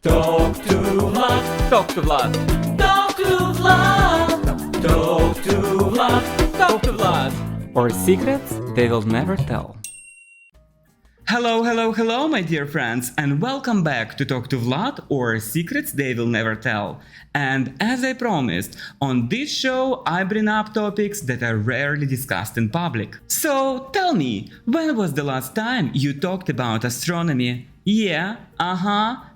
Talk to Vlad. Talk to Vlad. Talk to Vlad. Talk to Vlad. Talk to Vlad. Or secrets they will never tell. Hello, my dear friends, and welcome back to Talk to Vlad, or Secrets They Will Never Tell. And as I promised, on this show I bring up topics that are rarely discussed in public. So tell me, when was the last time you talked about astronomy? Yeah,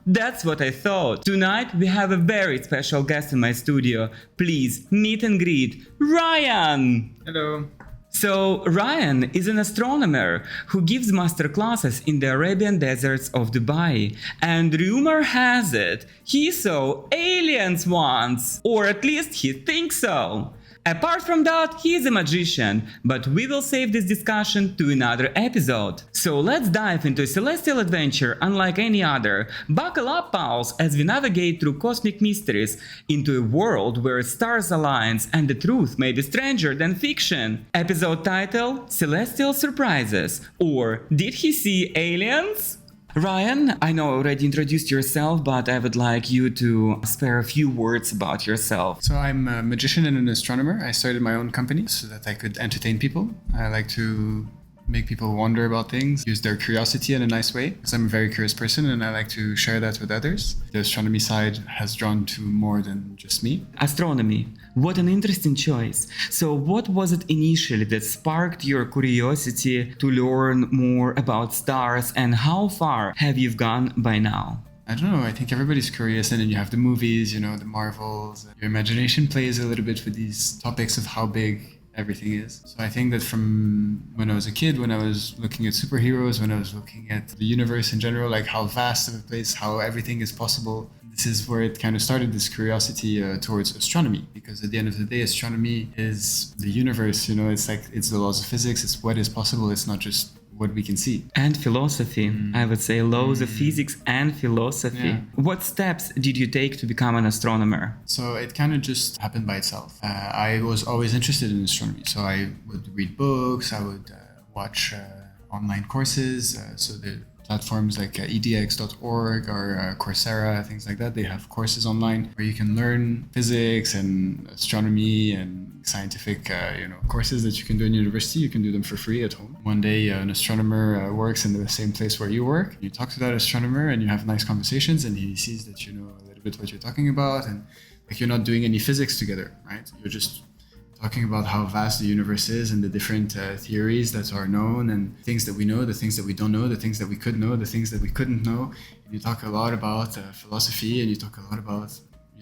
that's what I thought. Tonight we have a very special guest in my studio. Please meet and greet Ryan! Hello. So, Ryan is an astronomer who gives master classes in the Arabian deserts of Dubai. And rumor has it, he saw aliens once. Or at least he thinks so. Apart from that, he is a magician, but we will save this discussion to another episode. So let's dive into a celestial adventure unlike any other. Buckle up, pals, as we navigate through cosmic mysteries into a world where stars align and the truth may be stranger than fiction. Episode title: Celestial Surprises, or Did He See Aliens? Ryan, I know I already introduced yourself, but I would like you to spare a few words about yourself. So I'm a magician and an astronomer. I started my own company so that I could entertain people. I like to make people wonder about things, use their curiosity in a nice way, because I'm a very curious person and I like to share that with others. The astronomy side has drawn to more than just me. Astronomy. What an interesting choice. So what was it initially that sparked your curiosity to learn more about stars, and how far have you gone by now? I don't know, I think everybody's curious, and then you have the movies, the Marvels. Your imagination plays a little bit with these topics of how big everything is. So I think that from when I was a kid, when I was looking at superheroes, when I was looking at the universe in general, like how vast of a place, how everything is possible, this is where it kind of started, this curiosity towards astronomy. Because at the end of the day, astronomy is the universe, it's the laws of physics, it's what is possible, it's not just what we can see. And philosophy, I would say laws of physics and philosophy. Yeah. What steps did you take to become an astronomer? So it kind of just happened by itself. I was always interested in astronomy. So I would read books, I would watch online courses. So the platforms like edx.org or Coursera, things like that, they have courses online where you can learn physics and astronomy and scientific courses that you can do in university. You can do them for free at home. One day an astronomer works in the same place where you work. You talk to that astronomer and you have nice conversations, and he sees that you know a little bit what you're talking about, and like you're not doing any physics together, right? You're just talking about how vast the universe is and the different theories that are known, and things that we know, the things that we don't know, the things that we could know, the things that we couldn't know. And you talk a lot about philosophy, and you talk a lot about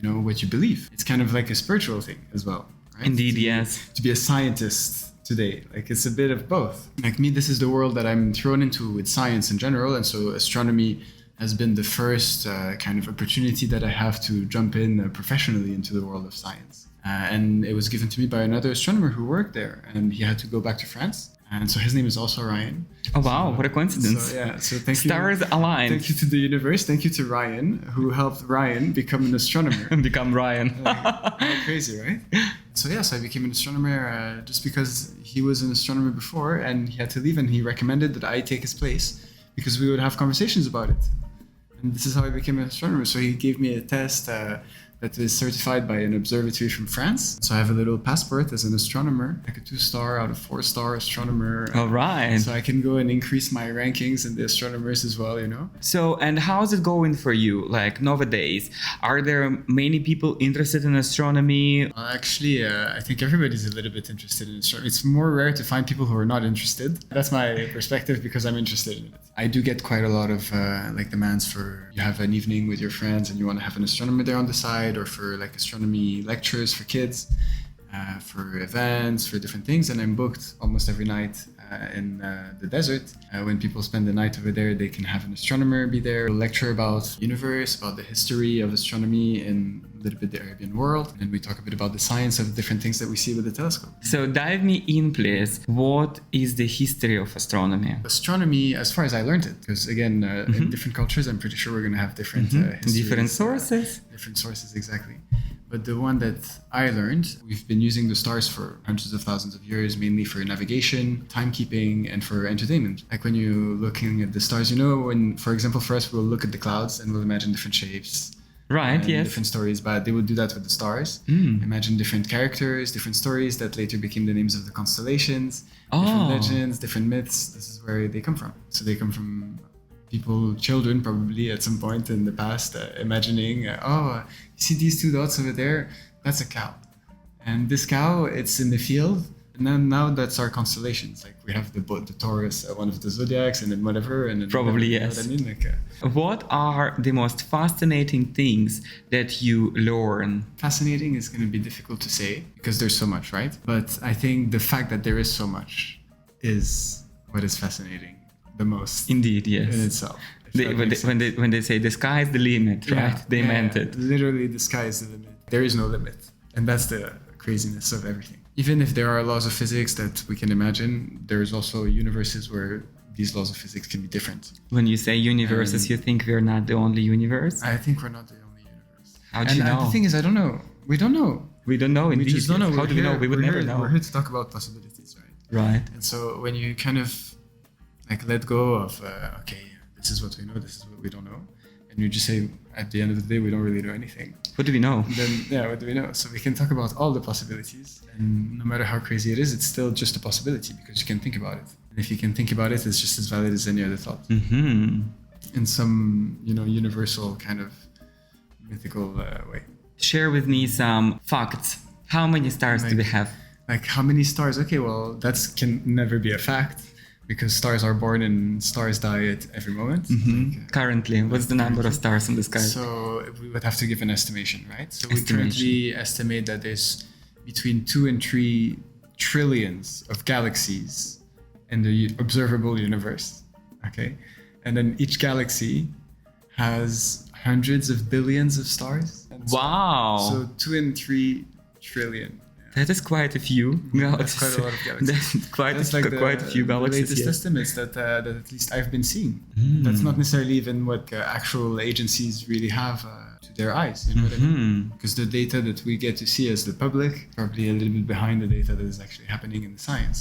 what you believe. It's kind of like a spiritual thing as well, right? Indeed, yes. To be a scientist today, like it's a bit of both. Like me, this is the world that I'm thrown into with science in general, and so astronomy has been the first kind of opportunity that I have to jump in professionally into the world of science. And it was given to me by another astronomer who worked there, and he had to go back to France. And so his name is also Ryan. Oh wow, what a coincidence. So thank you. Stars aligned. Thank you to the universe. Thank you to Ryan, who helped Ryan become an astronomer. Become Ryan. Crazy, right? So I became an astronomer just because he was an astronomer before and he had to leave, and he recommended that I take his place because we would have conversations about it. And this is how I became an astronomer. So he gave me a test that is certified by an observatory from France. So I have a little passport as an astronomer, like a 2-star out of 4-star astronomer. All right. So I can go and increase my rankings in the astronomers as well, So, and how's it going for you? Like nowadays, are there many people interested in astronomy? Actually, I think everybody's a little bit interested in astronomy. It's more rare to find people who are not interested. That's my perspective because I'm interested in it. I do get quite a lot of demands for, you have an evening with your friends and you want to have an astronomer there on the side, or for like astronomy lectures for kids, for events, for different things. And I'm booked almost every night in the desert. When people spend the night over there, they can have an astronomer be there, lecture about the universe, about the history of astronomy in a little bit the Arabian world. And we talk a bit about the science of different things that we see with the telescope. So dive me in, please. What is the history of astronomy? Astronomy, as far as I learned it, because again, in different cultures, I'm pretty sure we're going to have different histories, Different sources. Different sources, exactly. But the one that I learned, we've been using the stars for hundreds of thousands of years, mainly for navigation, timekeeping, and for entertainment. Like when you're looking at the stars, when, for example, for us, we'll look at the clouds and we'll imagine different shapes. Right, And yes. different stories, but they would do that with the stars. Imagine different characters, different stories that later became the names of the constellations, different legends, different myths. This is where they come from. So they come from people, children probably at some point in the past, imagining, you see these two dots over there? That's a cow. And this cow, it's in the field. And then now that's our constellations. Like we have the Taurus, one of the zodiacs, and then whatever. And then Probably, you know yes. what I mean? What are the most fascinating things that you learn? Fascinating is going to be difficult to say because there's so much, right? But I think the fact that there is so much is what is fascinating the most Indeed, yes. in itself. When they say the sky is the limit, right? They meant it. Literally, the sky is the limit. There is no limit. And that's the craziness of everything. Even if there are laws of physics that we can imagine, there's also universes where these laws of physics can be different. When you say universes, you think we're not the only universe? I think we're not the only universe. How do you know? The thing is, I don't know. We don't know. We don't know, indeed. We just don't know. How do we know? We would never know. We're here to talk about possibilities, right? Right. And so when you kind of let go of, this is what we know, this is what we don't know, and you just say, at the end of the day, we don't really know anything. What do we know? Then, what do we know? So we can talk about all the possibilities, and no matter how crazy it is, it's still just a possibility because you can think about it. And if you can think about it, it's just as valid as any other thought. Mm-hmm. In some, universal kind of mythical way. Share with me some facts. How many stars do we have? Like how many stars? Okay, well, that can never be a fact because stars are born and stars die at every moment. Mm-hmm. Currently, what's the number of stars in the sky? So we would have to give an estimation, right? So we Estimation. currently estimate that there's between 2 and 3 trillions of galaxies in the observable universe. Okay, and then each galaxy has hundreds of billions of stars. And Wow! So 2 and 3 trillion. That is quite a few galaxies. That's quite a lot of galaxies. That's quite a few The galaxies. latest Yes. estimates that at least I've been seeing. That's not necessarily even what actual agencies really have to their eyes. You know what I mean? Because the data that we get to see as the public probably a little bit behind the data that is actually happening in the science.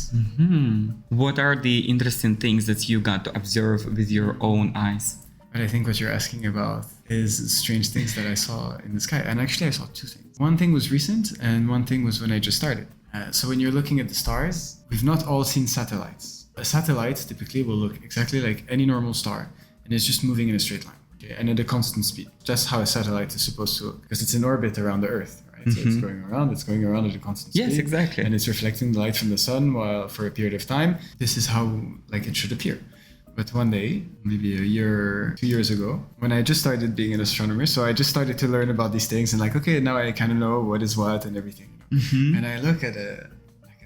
What are the interesting things that you got to observe with your own eyes? But I think what you're asking about is strange things that I saw in the sky. And actually, I saw 2 things. One thing was recent, and one thing was when I just started. So when you're looking at the stars, we've not all seen satellites. A satellite typically will look exactly like any normal star, and it's just moving in a straight line, okay, and at a constant speed. That's how a satellite is supposed to look, because it's in orbit around the Earth, right? So it's going around at a constant speed. Yes, exactly. And it's reflecting the light from the sun for a period of time. This is how it should appear. But one day, maybe 2 years ago, when I just started being an astronomer, so I just started to learn about these things and okay, now I kind of know what is what and everything. And I look at a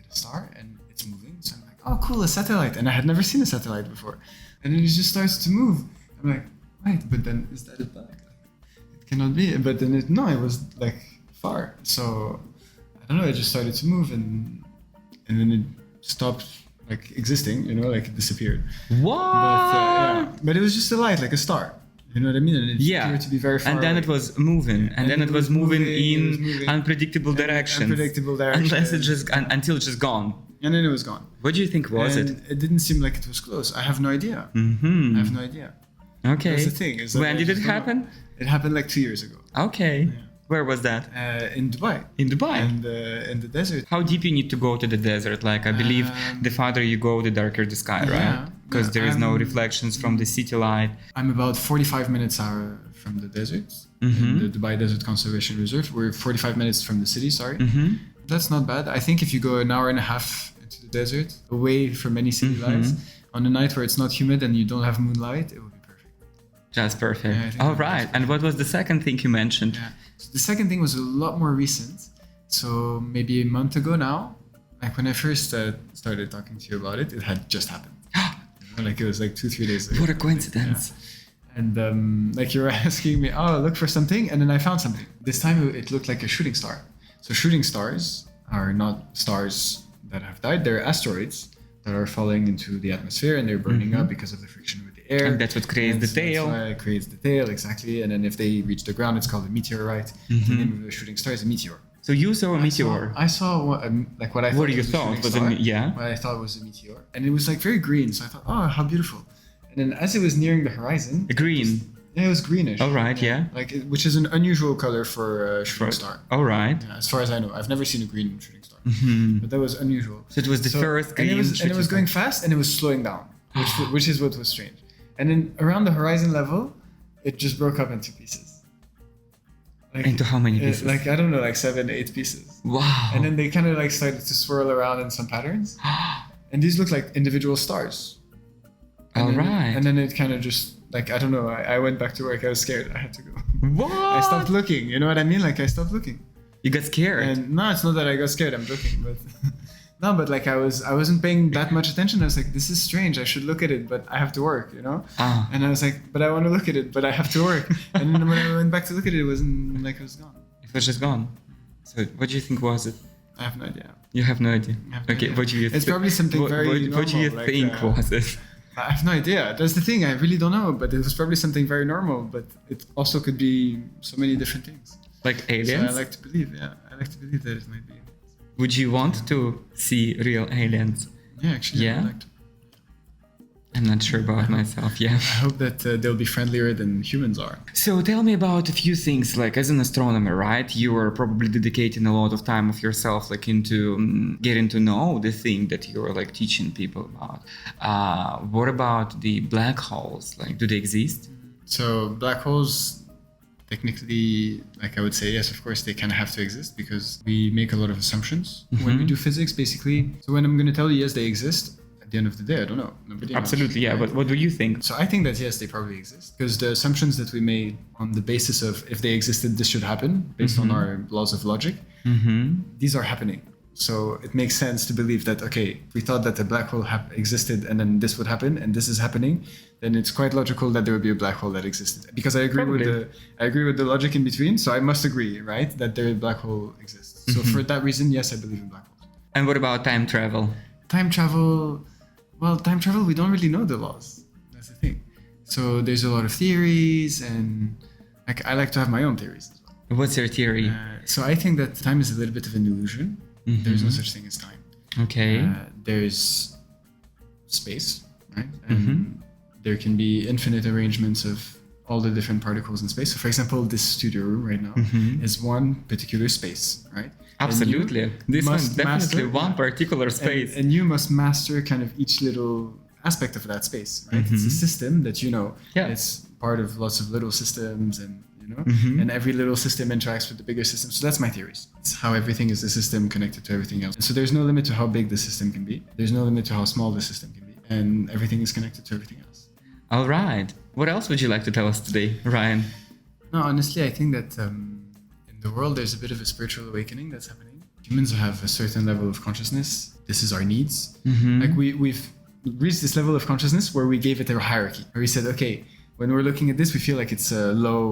star and it's moving. So I'm like, oh, cool, a satellite. And I had never seen a satellite before. And then it just starts to move. I'm like, wait, but then is that a bug? It cannot be. But then it was far. So I don't know, it just started to move and then it stopped existing, it disappeared. What? But it was just a light, like a star. You know what I mean? And it appeared to be very far and then away. it was moving, and then it was moving in unpredictable directions. Unpredictable directions. Unless until it's just gone. And then it was gone. What do you think was it? It didn't seem like it was close. I have no idea. I have no idea. Okay. That's the thing. Is that When I did it just don't know. happen? It happened 2 years ago. Okay. Yeah. Where was that? In Dubai. In Dubai. And in the desert. How deep you need to go to the desert? I believe the farther you go, the darker the sky, right? Because there is no reflections from the city light. I'm about 45 minutes from the desert, in the Dubai Desert Conservation Reserve. We're 45 minutes from the city, sorry. That's not bad. I think if you go an hour and a half into the desert, away from any city lights, on a night where it's not humid and you don't have moonlight, it would be perfect. That's perfect. Yeah, I think All right. And what was the second thing you mentioned? Yeah. So the second thing was a lot more recent. So maybe a month ago now, when I first started talking to you about it, it had just happened. It was 2-3 days ago. What a coincidence. Yeah. And you were asking me, look for something. And then I found something. This time it looked like a shooting star. So shooting stars are not stars that have died. They're asteroids that are falling into the atmosphere and they're burning up because of the friction with the the air. And that's what creates the tail. That's why it creates the tail, exactly. And then if they reach the ground, it's called a meteorite. The name of the shooting star is a meteor. So you saw a meteor. I saw like what I thought What you was a thought shooting was star, yeah? what I thought was a meteor. And it was like very green. So I thought, oh, how beautiful. And then as it was nearing the horizon... Green. Yeah, it was greenish. All right, yeah. Like, which is an unusual color for a shooting star. All right. Yeah, as far as I know. I've never seen a green shooting star. But that was unusual. So it was the first green and it was going fast and it was slowing down, which is what was strange. And then around the horizon level, it just broke up into pieces. Like, into how many pieces? Like, I don't know, like 7, 8 pieces. Wow. And then they kind of like started to swirl around in some patterns. And these look like individual stars. All right. And then it kind of just, like, I don't know, I went back to work. I was scared. I had to go. What? I stopped looking. You know what I mean? Like, I stopped looking. You got scared? And no, it's not that I got scared. I'm joking. But no, but like I wasn't paying that much attention. I was like, this is strange. I should look at it, but I have to work, you know? And I was like, but I want to look at it, but I have to work. And then when I went back to look at it, it wasn't like it was gone. It was just gone. So what do you think was it? I have no idea. You have no idea? Okay, what do you think? It's probably something very normal. What do you like, think was it? I have no idea. That's the thing. I really don't know. But it was probably something very normal. But it also could be so many different things. Like aliens? So I like to believe, I like to believe that it might be. Would you want to see real aliens? Yeah, actually, Yeah? I would like to. I'm not sure about myself, yeah. I hope that they'll be friendlier than humans are. So tell me about a few things, like as an astronomer, right? You are probably dedicating a lot of time of yourself, like into getting to know the thing that you're like teaching people about. What about the black holes? Like, do they exist? So black holes, technically, like I would say, yes, of course, they kind of have to exist because we make a lot of assumptions when we do physics, basically. So when I'm going to tell you, yes, they exist, at the end of the day, I don't know. Nobody knows. Absolutely, yeah. But what do you think? So I think that, yes, they probably exist because the assumptions that we made on the basis of if they existed, this should happen based on our laws of logic, these are happening. So it makes sense to believe that, okay, we thought that a black hole existed and then this would happen and this is happening, then it's quite logical that there would be a black hole that existed. Because I agree with the logic in between, so I must agree, right, that the black hole exists. So for that reason, yes, I believe in black holes. And what about time travel? Time travel, we don't really know the laws. That's the thing. So there's a lot of theories and like I like to have my own theories as well. What's your theory? So I think that time is a little bit of an illusion. There's no such thing as time. Okay. There's space, right? And there can be infinite arrangements of all the different particles in space. So for example, this studio room right now is one particular space, right? Absolutely. This one's definitely one particular space. And you must master kind of each little aspect of that space, right? It's a system that you know. Yeah. It's part of lots of little systems and and every little system interacts with the bigger system. So that's my theories. It's how everything is a system connected to everything else. And so there's no limit to how big the system can be. There's no limit to how small the system can be. And everything is connected to everything else. All right. What else would you like to tell us today, Ryan? No, honestly, I think that in the world, there's a bit of a spiritual awakening that's happening. Humans have a certain level of consciousness. This is our needs. Like we've reached this level of consciousness where we gave it a hierarchy. Where we said, okay, when we're looking at this, we feel like it's a low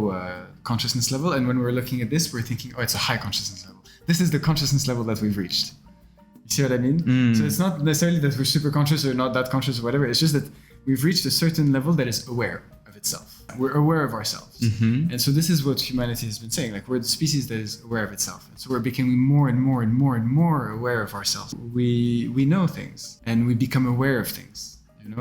consciousness level. And when we're looking at this, we're thinking, oh, it's a high consciousness level. This is the consciousness level that we've reached. You see what I mean? So it's not necessarily that we're super conscious or not that conscious or whatever. It's just that we've reached a certain level that is aware of itself. We're aware of ourselves. And so this is what humanity has been saying. Like we're the species that is aware of itself. And so we're becoming more and more and more and more aware of ourselves. We know things and we become aware of things.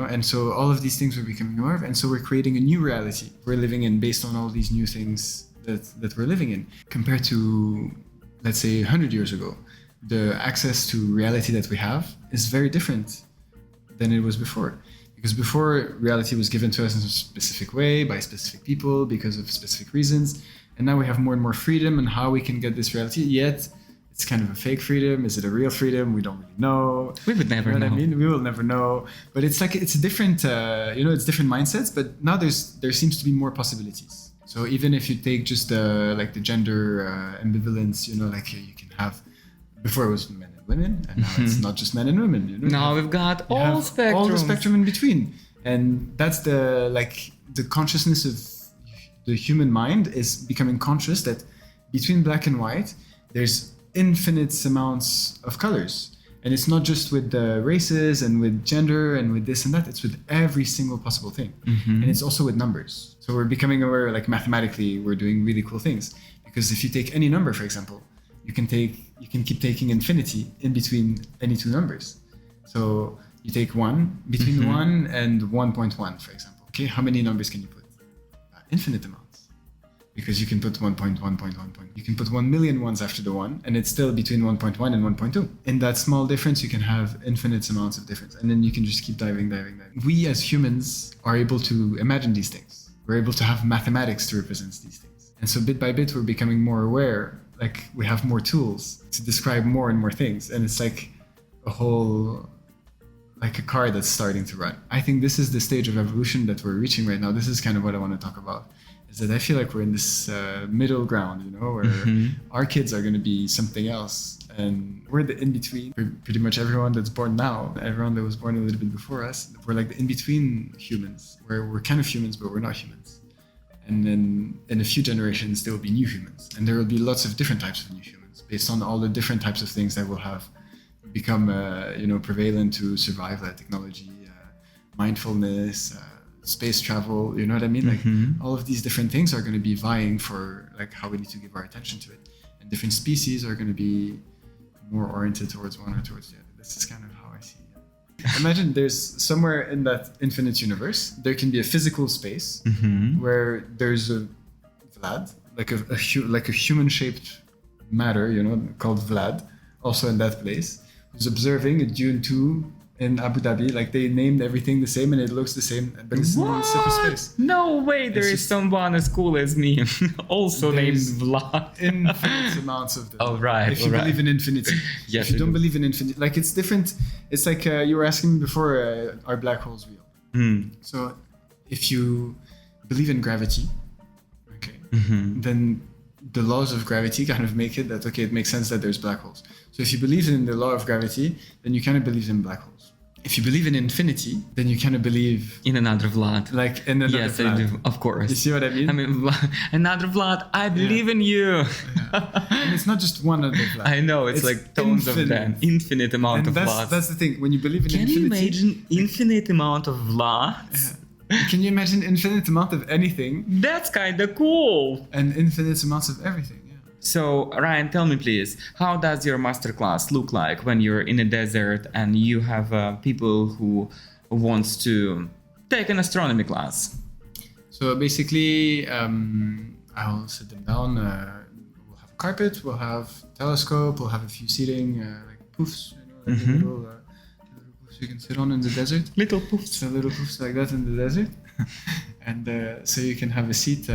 And so all of these things we're becoming aware of, and so we're creating a new reality we're living in based on all these new things that we're living in. Compared to, let's say, 100 years ago, the access to reality that we have is very different than it was before. Because before, reality was given to us in a specific way, by specific people, because of specific reasons. And now we have more and more freedom in how we can get this reality, yet it's kind of a fake freedom. Is it a real freedom? We don't really know. We would never know. What I mean? We will never know. But it's like, it's a different, it's different mindsets, but now there seems to be more possibilities. So even if you take just like the gender ambivalence, like you can have, before it was men and women, and now it's not just men and women. Now we've got all spectrums. All the spectrum in between. And that's the consciousness of the human mind is becoming conscious that between black and white, there's infinite amounts of colors. And it's not just with the races and with gender and with this and that, it's with every single possible thing. And it's also with numbers. So we're becoming aware, like mathematically, we're doing really cool things. Because if you take any number, for example, you can keep taking infinity in between any two numbers. So you take 1, between 1 and 1.1, for example. Okay, how many numbers can you put? Infinite amounts. Because you can put 1.1.1. You can put 1 million ones after the 1, and it's still between 1.1 and 1.2. In that small difference, you can have infinite amounts of difference, and then you can just keep diving. We as humans are able to imagine these things. We're able to have mathematics to represent these things. And so bit by bit, we're becoming more aware, like we have more tools to describe more and more things. And it's like like a car that's starting to run. I think this is the stage of evolution that we're reaching right now. This is kind of what I want to talk about. Is that I feel like we're in this middle ground, you know, where our kids are going to be something else, and we're the in-between. Pretty much everyone that's born now, everyone that was born a little bit before us, we're like the in-between humans, where we're kind of humans, but we're not humans. And then in a few generations, there will be new humans, and there will be lots of different types of new humans based on all the different types of things that will have become, prevalent to survive that technology, mindfulness, space travel, you know what I mean? Like all of these different things are going to be vying for like how we need to give our attention to it. And different species are going to be more oriented towards one or towards the other. This is kind of how I see it. Imagine there's somewhere in that infinite universe, there can be a physical space where there's a Vlad, like a human-shaped matter, you know, called Vlad, also in that place, who's observing a Dune 2 in Abu Dhabi. Like they named everything the same and it looks the same, but it's in a separate space. No way, there is someone as cool as me, also named There's Vlad. Infinite amounts of them. Oh, right. If you believe in infinity. Yes, if you I don't do. believe in infinity, like it's different. It's like you were asking me before, are black holes real? So if you believe in gravity, okay, then the laws of gravity kind of make it that, okay, it makes sense that there's black holes. So if you believe in the law of gravity, then you kind of believe in black holes. If you believe in infinity, then you kind of believe In another Vlad. like in another Yes, Vlad. I do, of course. You see what I mean? I mean, another Vlad, I believe in you. And it's not just one other Vlad. I know, it's like tons of them. Infinite amount And of that's, Vlads. that's the thing. When you believe in Can infinity, you imagine infinite amount of Vlads? can you imagine infinite amount of anything That's kinda cool. and infinite amounts of everything? Yeah. So Ryan, tell me please, how does your masterclass look like when you're in a desert and you have people who wants to take an astronomy class? So basically, I'll sit them down. We'll have a carpet. We'll have telescope. We'll have a few seating like poofs, you know, like the little poofs you can sit on in the desert. Little poofs. So little poofs like that in the desert, and so you can have a seat.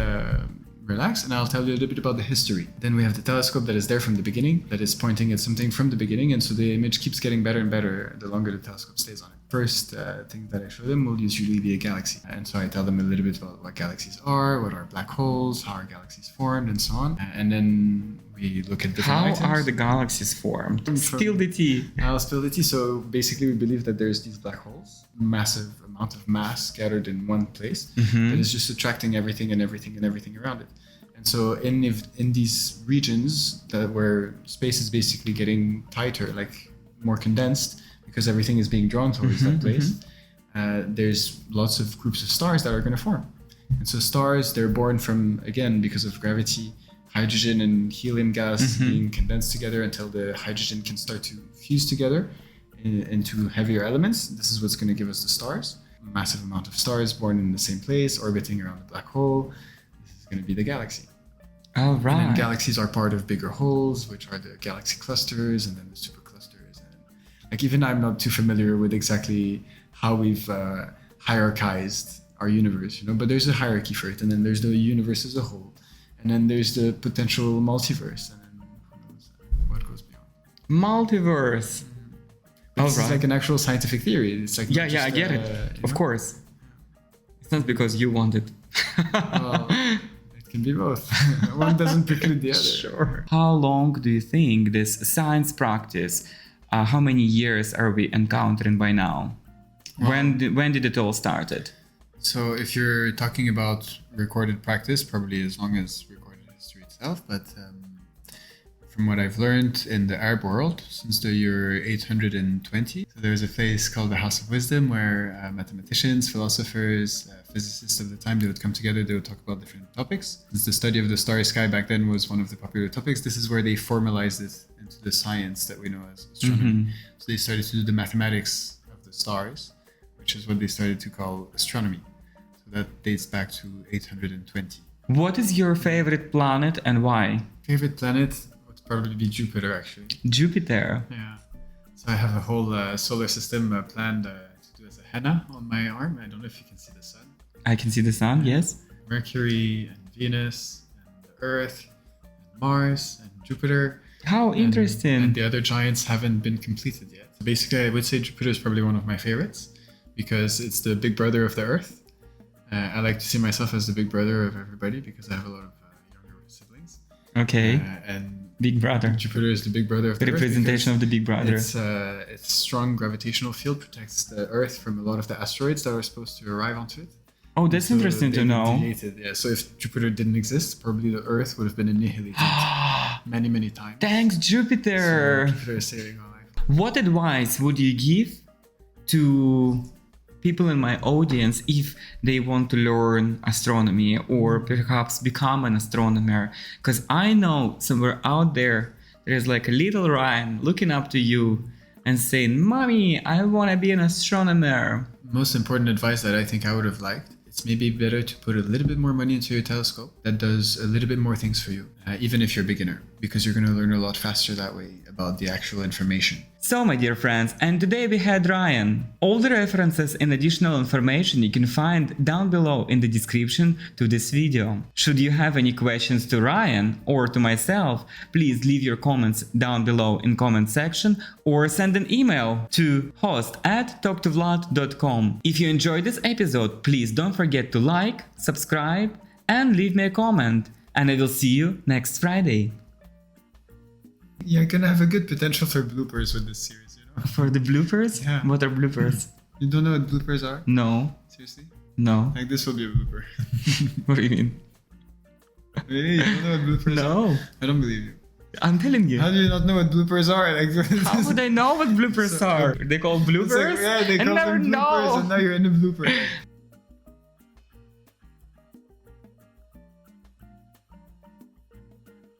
Relax, and I'll tell you a little bit about the history. Then we have the telescope that is there from the beginning, that is pointing at something from the beginning, and so the image keeps getting better and better the longer the telescope stays on it. First thing that I show them will usually be a galaxy, and so I tell them a little bit about what galaxies are, what are black holes, how are galaxies formed, and so on. And then we look at different How items. are the galaxies formed? From- Spill the tea. I'll spill the tea. So basically, we believe that there's these black holes, massive amount of mass scattered in one place that is just attracting everything and everything and everything around it. And so in these regions where space is basically getting tighter, like more condensed, because everything is being drawn towards that place, there's lots of groups of stars that are going to form. And so stars, they're born from, again, because of gravity, hydrogen and helium gas being condensed together until the hydrogen can start to fuse together into heavier elements. This is what's going to give us the stars. A massive amount of stars born in the same place, orbiting around the black hole. This is going to be the galaxy. All right. And then galaxies are part of bigger holes, which are the galaxy clusters and then the superclusters. And like even I'm not too familiar with exactly how we've hierarchized our universe, you know, but there's a hierarchy for it. And then there's the universe as a whole. And then there's the potential multiverse. And then who knows what goes beyond. Multiverse. This is like an actual scientific theory. It's like Yeah, not I just, get it. you Of know? course. It's not because you want it. Well, it can be both. One doesn't preclude the other. Sure. How long do you think this science practice, how many years are we encountering by now? When did it all started? So if you're talking about recorded practice, probably as long as recorded history itself, but from what I've learned in the Arab world since the year 820. So there's a place called the House of Wisdom where mathematicians, philosophers, physicists of the time, they would come together, they would talk about different topics. Since the study of the starry sky back then was one of the popular topics, this is where they formalized it into the science that we know as astronomy. So they started to do the mathematics of the stars, which is what they started to call astronomy. So that dates back to 820. What is your favorite planet and why? Favorite planet would probably be Jupiter, actually. Jupiter. Yeah. So I have a whole solar system planned to do as a henna on my arm. I don't know if you can see the sun. I can see the sun, yes. Mercury and Venus and the Earth and Mars and Jupiter. How interesting. And the other giants haven't been completed yet. So basically, I would say Jupiter is probably one of my favorites because it's the big brother of the Earth. I like to see myself as the big brother of everybody because I have a lot of younger siblings. Okay. And Big brother. Jupiter is the big brother of the Earth. Representation of the big brother. Its strong gravitational field protects the Earth from a lot of the asteroids that are supposed to arrive onto it. Oh, that's interesting to know. Yeah, so if Jupiter didn't exist, probably the Earth would have been annihilated many, many times. Thanks, Jupiter. So Jupiter is saving our life. What advice would you give to people in my audience if they want to learn astronomy or perhaps become an astronomer? Because I know somewhere out there is like a little Ryan looking up to you and saying, "Mommy, I want to be an astronomer." Most important advice that I think I would have liked, it's maybe better to put a little bit more money into your telescope that does a little bit more things for you, even if you're a beginner, because you're going to learn a lot faster that way about the actual information. So, my dear friends, and today we had Ryan. All the references and additional information you can find down below in the description to this video. Should you have any questions to Ryan or to myself, please leave your comments down below in comment section or send an email to host@talktovlad.com. If you enjoyed this episode, please don't forget to like, subscribe, and leave me a comment. And I will see you next Friday. You're gonna have a good potential for bloopers with this series, you know? For the bloopers? Yeah. What are bloopers? You don't know what bloopers are? No. Seriously? No. Like this will be a blooper. What do you mean? Really? You don't know what bloopers are? No. I don't believe you. I'm telling you. How do you not know what bloopers are? Like, How would I know what bloopers are? They call bloopers? Yeah, they I call never them bloopers know. and now you're in a blooper.